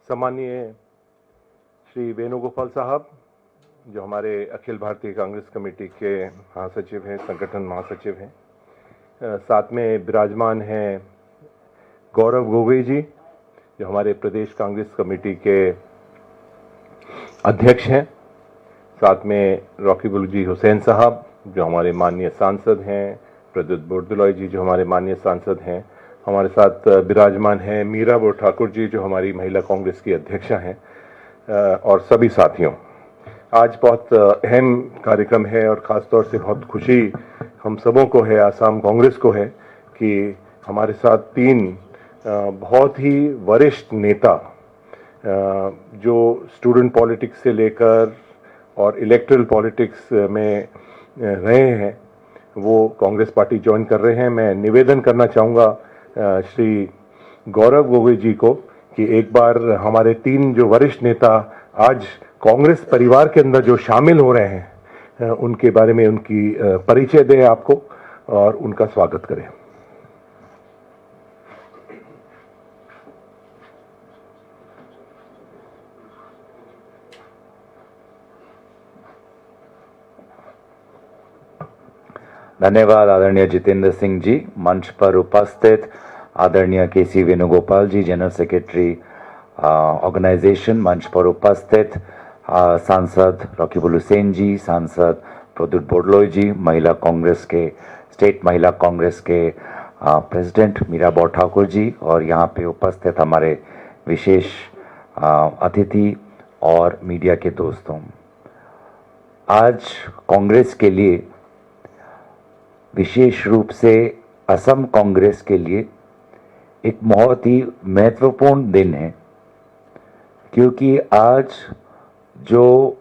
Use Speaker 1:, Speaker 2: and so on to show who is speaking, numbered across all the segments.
Speaker 1: सम्मानीय श्री वेणुगोपाल साहब, जो हमारे अखिल भारतीय कांग्रेस कमेटी के महासचिव हैं, संगठन महासचिव हैं, साथ में विराजमान हैं गौरव गोगोई जी, जो हमारे प्रदेश कांग्रेस कमेटी के अध्यक्ष हैं, साथ में रॉकीबुल जी हुसैन साहब, जो हमारे माननीय सांसद हैं, प्रद्युत बोरदोलोई जी, जो हमारे माननीय सांसद हैं, हमारे साथ विराजमान हैं मीरा बोर ठाकुर जी, जो हमारी महिला कांग्रेस की अध्यक्षा हैं, और सभी साथियों। आज बहुत अहम कार्यक्रम है और ख़ासतौर से बहुत खुशी हम सबों को है, आसाम कांग्रेस को है, कि हमारे साथ तीन बहुत ही वरिष्ठ नेता जो स्टूडेंट पॉलिटिक्स से लेकर और इलेक्टरल पॉलिटिक्स में रहे हैं, वो कांग्रेस पार्टी ज्वाइन कर रहे हैं। मैं निवेदन करना चाहूँगा श्री गौरव गोगोई जी को कि एक बार हमारे तीन जो वरिष्ठ नेता आज कांग्रेस परिवार के अंदर जो शामिल हो रहे हैं, उनके बारे में उनकी परिचय दें आपको और उनका स्वागत करें।
Speaker 2: धन्यवाद आदरणीय जितेंद्र सिंह जी। मंच पर उपस्थित आदरणीय केसी वेणुगोपाल जी, जनरल सेक्रेटरी ऑर्गेनाइजेशन, मंच पर उपस्थित सांसद रॉकीबुल हुसैन जी, सांसद प्रद्युत बोरदोलोई जी, महिला कांग्रेस के स्टेट महिला कांग्रेस के प्रेसिडेंट मीरा बोर ठाकुर जी, और यहाँ पे उपस्थित हमारे विशेष अतिथि और मीडिया के दोस्तों, आज कांग्रेस के लिए, विशेष रूप से असम कांग्रेस के लिए एक बहुत ही महत्वपूर्ण दिन है, क्योंकि आज जो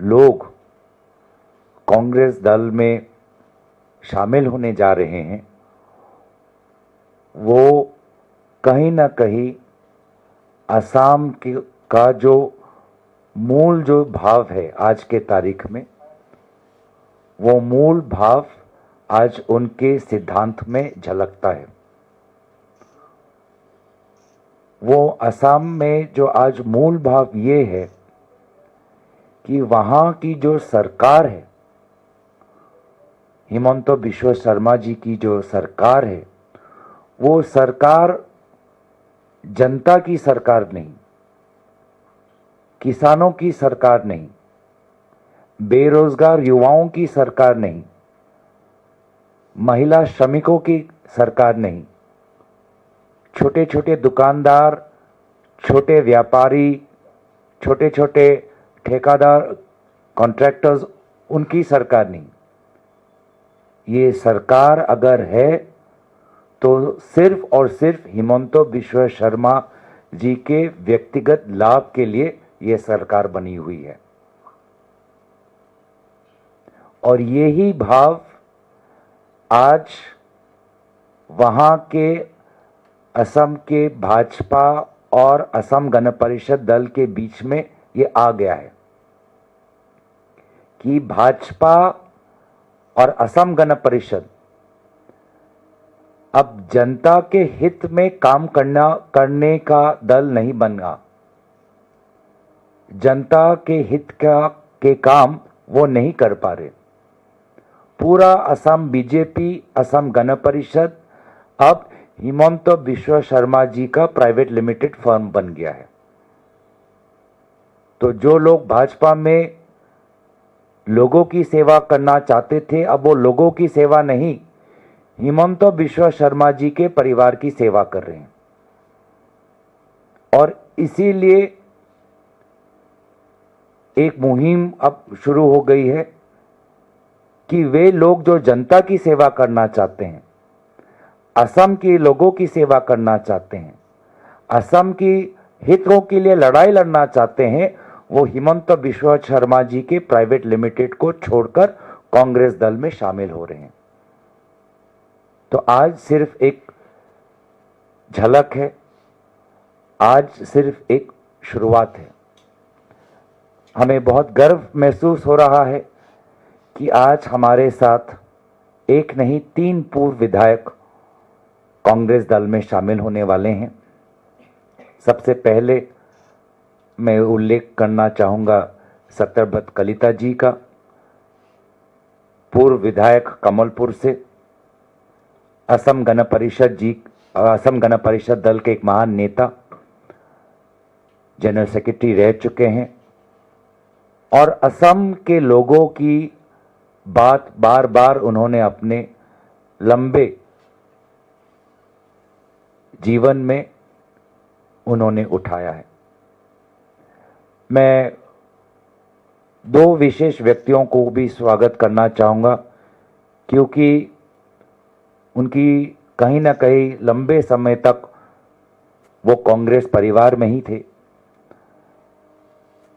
Speaker 2: लोग कांग्रेस दल में शामिल होने जा रहे हैं, वो कहीं ना कहीं असम का जो मूल जो भाव है आज के तारीख में, वो मूल भाव आज उनके सिद्धांत में झलकता है। वो असम में जो आज मूल भाव ये है कि वहाँ की जो सरकार है, हिमंत बिश्व शर्मा जी की जो सरकार है, वो सरकार जनता की सरकार नहीं, किसानों की सरकार नहीं, बेरोजगार युवाओं की सरकार नहीं, महिला श्रमिकों की सरकार नहीं, छोटे छोटे दुकानदार, छोटे व्यापारी, छोटे छोटे ठेकेदार, कॉन्ट्रैक्टर्स, उनकी सरकार नहीं। ये सरकार अगर है तो सिर्फ और सिर्फ हिमंत बिश्व शर्मा जी के व्यक्तिगत लाभ के लिए ये सरकार बनी हुई है। और यही भाव आज वहाँ के असम के भाजपा और असम गण परिषद दल के बीच में ये आ गया है कि भाजपा और असम गण परिषद अब जनता के हित में काम करने का दल नहीं बना। जनता के हित के काम वो नहीं कर पा रहे। पूरा असम बीजेपी, असम गण परिषद अब हिमंत बिश्व शर्मा जी का प्राइवेट लिमिटेड फर्म बन गया है। तो जो लोग भाजपा में लोगों की सेवा करना चाहते थे, अब वो लोगों की सेवा नहीं, हिमंत बिश्व शर्मा जी के परिवार की सेवा कर रहे हैं। और इसीलिए एक मुहिम अब शुरू हो गई है कि वे लोग जो जनता की सेवा करना चाहते हैं, असम के लोगों की सेवा करना चाहते हैं, असम की हितों के लिए लड़ाई लड़ना चाहते हैं, वो हिमंत बिश्व शर्मा जी के प्राइवेट लिमिटेड को छोड़कर कांग्रेस दल में शामिल हो रहे हैं। तो आज सिर्फ एक झलक है, आज सिर्फ एक शुरुआत है। हमें बहुत गर्व महसूस हो रहा है कि आज हमारे साथ एक नहीं 3 पूर्व विधायक कांग्रेस दल में शामिल होने वाले हैं। सबसे पहले मैं उल्लेख करना चाहूँगा सत्यव्रत कलिता जी का, पूर्व विधायक कमलपुर से, असम गण परिषद दल के एक महान नेता, जनरल सेक्रेटरी रह चुके हैं और असम के लोगों की बात बार बार उन्होंने अपने लंबे जीवन में उन्होंने उठाया है। मैं दो विशेष व्यक्तियों को भी स्वागत करना चाहूँगा क्योंकि उनकी कहीं ना कहीं लंबे समय तक वो कांग्रेस परिवार में ही थे।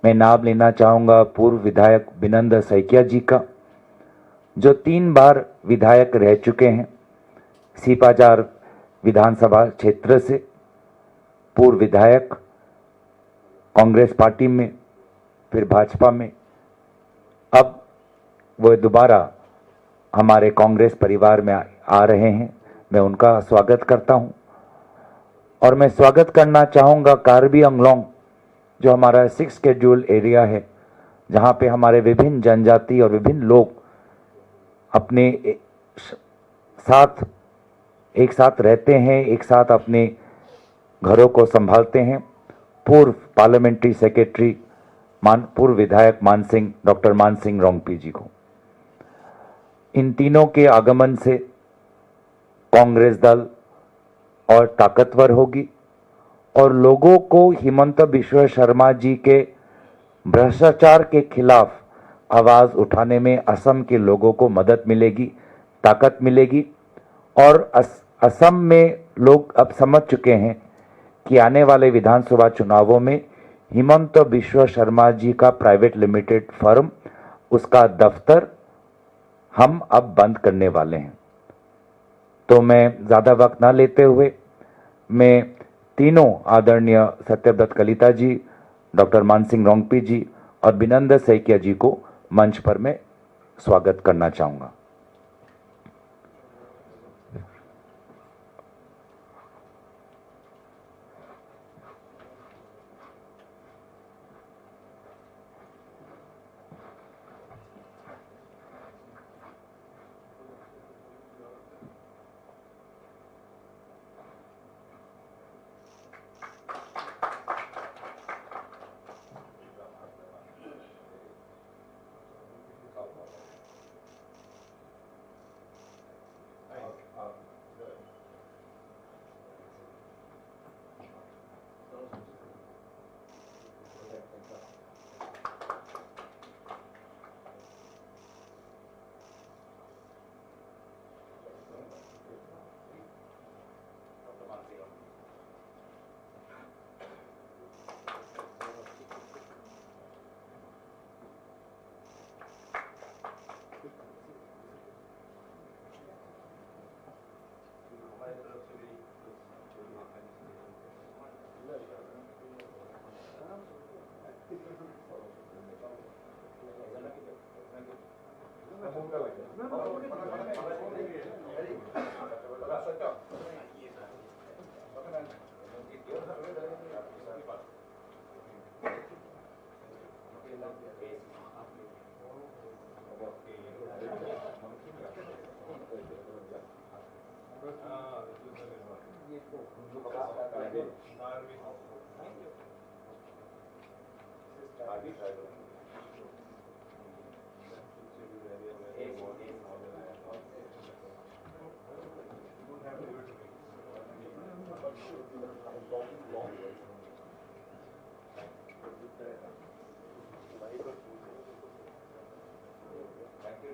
Speaker 2: मैं नाम लेना चाहूँगा पूर्व विधायक बिनंद सैकिया जी का, जो 3 बार विधायक रह चुके हैं, सीपाजार विधानसभा क्षेत्र से पूर्व विधायक, कांग्रेस पार्टी में, फिर भाजपा में, अब वो दोबारा हमारे कांग्रेस परिवार में आ रहे हैं। मैं उनका स्वागत करता हूं और मैं स्वागत करना चाहूँगा कार्बी आंगलोंग, जो हमारा 6 शेड्यूल एरिया है, जहाँ पे हमारे विभिन्न जनजाति और विभिन्न लोग अपने एक साथ रहते हैं, एक साथ अपने घरों को संभालते हैं। पूर्व पार्लियामेंट्री सेक्रेटरी पूर्व विधायक डॉक्टर मान सिंह रोंगपी जी को। इन तीनों के आगमन से कांग्रेस दल और ताकतवर होगी और लोगों को हिमंत बिश्व शर्मा जी के भ्रष्टाचार के खिलाफ आवाज उठाने में असम के लोगों को मदद मिलेगी, ताकत मिलेगी। और असम में लोग अब समझ चुके हैं कि आने वाले विधानसभा चुनावों में हिमंत बिश्व शर्मा जी का प्राइवेट लिमिटेड फर्म, उसका दफ्तर हम अब बंद करने वाले हैं। तो मैं ज़्यादा वक्त ना लेते हुए मैं तीनों आदरणीय सत्यव्रत कलिता जी, डॉक्टर मान सिंह रोंगपी जी और बिनंद सैकिया जी को मंच पर मैं स्वागत करना चाहूँगा।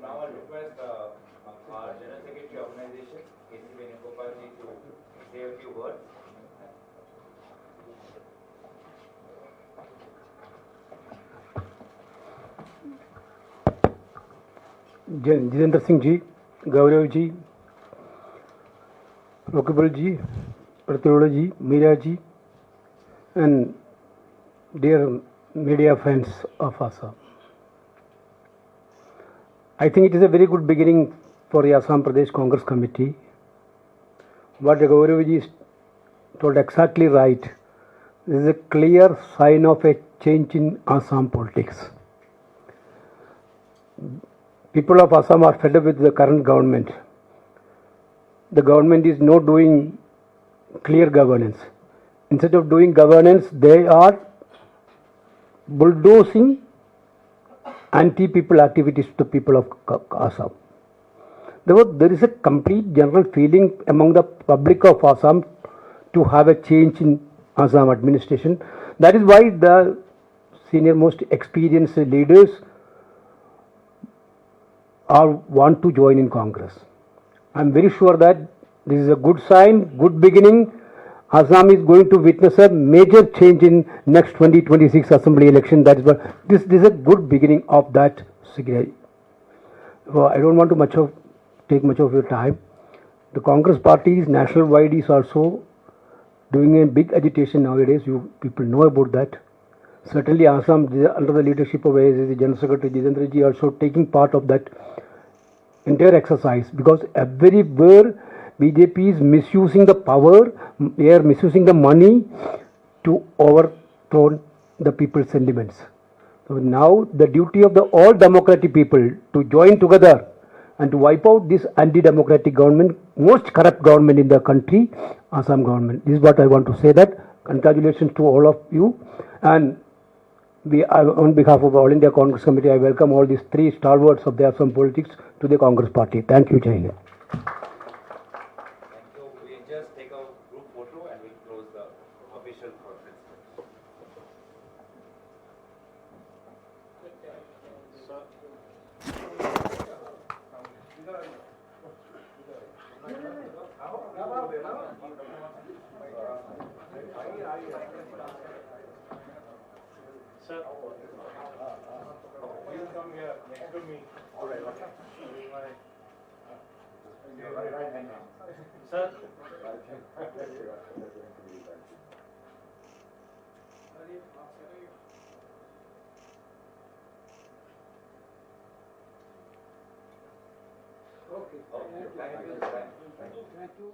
Speaker 3: Now I request our General Secretary Organization, KC Venugopal ji, to say a few words.
Speaker 4: Jitendra Singh ji, Gaurav ji, रोकेबल ji, प्रतिरोड़ा ji, Meera ji, and dear media friends of Assam. I think it is a very good beginning for the Assam Pradesh Congress Committee. What Gaurav ji told exactly right, This is a clear sign of a change in Assam politics. People of Assam are fed up with the current government. The government is not doing clear governance. Instead of doing governance, they are bulldozing anti-people activities to the people of Assam. Therefore, there is a complete general feeling among the public of Assam to have a change in Assam administration. That is why the senior most experienced leaders want to join in Congress. I am very sure that this is a good sign, good beginning. Assam is going to witness a major change in next 2026 assembly election. That is what this is a good beginning of that. Well, I don't want to take much of your time. The Congress party's national wide is also doing a big agitation nowadays. You people know about that. Certainly, Assam under the leadership of AICC General Secretary Jitendra ji also taking part of that entire exercise, because everywhere BJP is misusing the power, they are misusing the money to overthrow the people's sentiments. So now the duty of the all democratic people to join together and to wipe out this anti-democratic government, most corrupt government in the country, Assam government. This is what I want to say. That congratulations to all of you, and on behalf of All India Congress Committee, I welcome all these three stalwarts of the Assam politics to the Congress party. Thank you, Jai Hind.
Speaker 3: Thank you. We just take a group photo and we'll close the official conference. Sir, please come here next to me. Sir. Okay. Thank you.